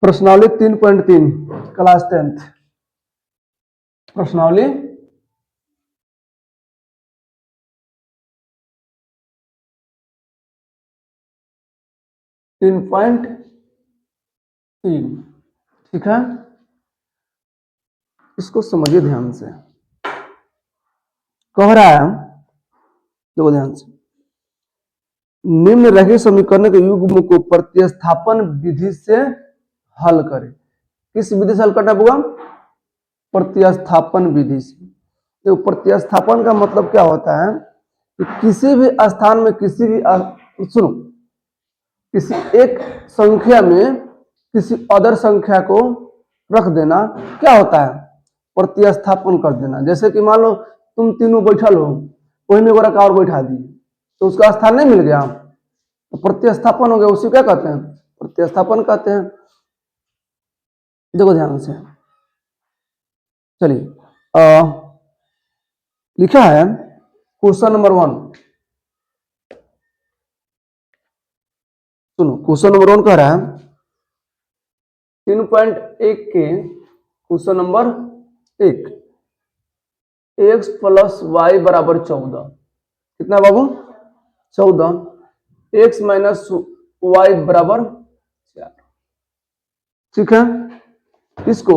प्रश्नावली 3.3 class 10th प्रश्नावली 3.3 ठीक है। इसको समझिए ध्यान से। कह रहा है देखो ध्यान से, निम्न रैखिक समीकरण के युग्म को प्रतिस्थापन विधि से हल करें। किस विधि से हल करना होगा? प्रतिस्थापन विधि से। तो प्रतिस्थापन का मतलब क्या होता है कि किसी भी स्थान में किसी भी सुनो, किसी एक संख्या में किसी अदर संख्या को रख देना क्या होता है? प्रतिस्थापन कर देना। जैसे कि मान लो तुम तीनों बैठल हो, कोई में गोरा और बैठा दिए तो उसका स्थान नहीं मिल गया, तो प्रतिस्थापन हो गया। उसी क्या कहते हैं? प्रतिस्थापन कहते हैं। देखो ध्यान से, चलिए लिखा है क्वेश्चन नंबर 1। सुनो, क्वेश्चन नंबर 1 कह रहा है 3.1 के question number 1, x plus y बराबर 14। कितना बाबू? 14। x माइनस वाई बराबर 4। ठीक है, इसको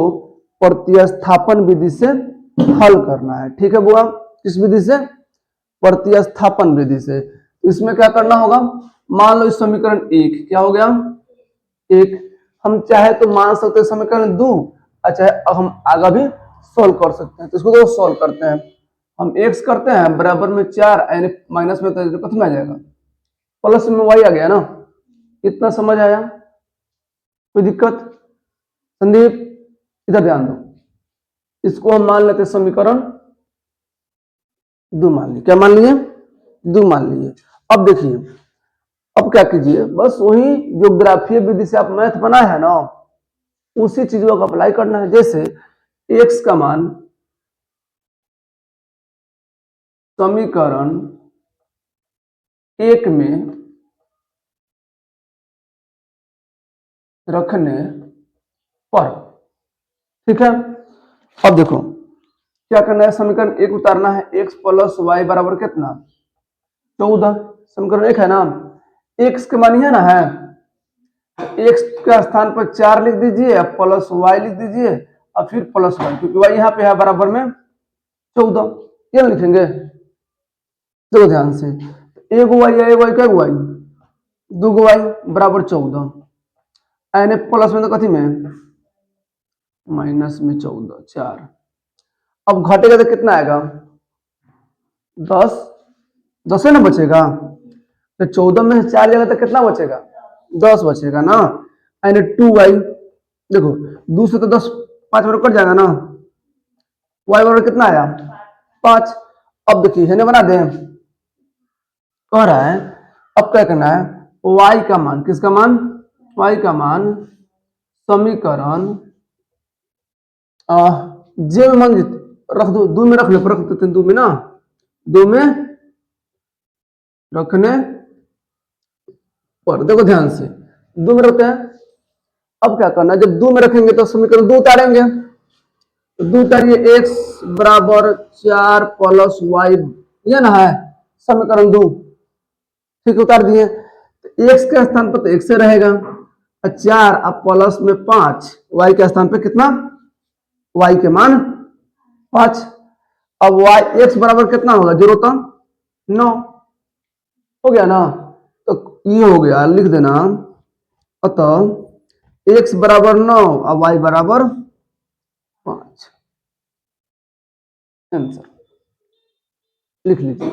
प्रतिस्थापन विधि से हल करना है। ठीक है बुआ, किस विधि से? प्रतिस्थापन विधि से। इसमें क्या करना होगा? मान लो इस समीकरण 1 क्या हो गया? 1। हम चाहे तो मान सकते हैं समीकरण 2, अच्छा हम आगे भी सोल्व कर सकते हैं। तो इसको तो सोल्व करते हैं। हम x करते हैं बराबर में 4 यानी माइनस में तो कितना आ जाएगा? प्लस में y आ गया ना। इतना समझ आया? कोई दिक्कत? संदीप इधर ध्यान दो। इसको हम मान लेते समीकरण 2 मान लिए। क्या मान लिए? 2 मान लिए। अब देखिए, अब क्या कीजिए, बस वही जो ग्राफीय विधि से आप मैथ बनाए है ना, उसी चीजों को अप्लाई करना है। जैसे x का मान समीकरण 1 में रखने पर, ठीक है। अब देखो क्या करना है, समीकरण 1 उतारना है। x प्लस वाई बराबर कितना? 14। समीकरण 1 है ना, x के मान है ना है, x के स्थान पर 4 लिख दीजिए, प्लस वाई लिख दीजिए और फिर प्लस वाई, क्योंकि वाई यहाँ पे है बराबर में 14। क्या लिखेंगे? देखो ध्यान से, एक वाई है, वाई क्या वाई? 2 वाई बराबर 14 यानी प्लस में तो कथी में माइनस में 14 4। अब घटेगा तो कितना आएगा? 10। 10 है ना बचेगा, तो 14 में से 4 जाएगा तो कितना बचेगा? 10 बचेगा ना। यानी 2y, देखो 2 से तो 10 5 बार कट जाएगा ना। y बराबर कितना आया? 5। अब देखिए है ना, बना दें। कह रहा है अब क्या करना है, y का मान, किसका मान? y का मान समीकरण जे में मान रख दो, 2 में रख ले, रख देते हैं 2 में ना, 2 में रखने पर। देखो ध्यान से, 2 में रखते हैं। अब क्या करना है, जब 2 में रखेंगे तो समीकरण 2 उतारेंगे। तो 2 उतारिए, x बराबर 4 प्लस वाई, ये ना है समीकरण 2। ठीक, उतार दिए। तो x के स्थान पर तो x से रहेगा, 4 अब प्लस में 5, y के स्थान पर कितना? y के मान 5। अब y x बराबर कितना होगा? 0 तो 9 हो गया ना। तो ये हो गया, लिख देना। अतः x बराबर 9 और y बराबर 5। आंसर लिख लीजिए।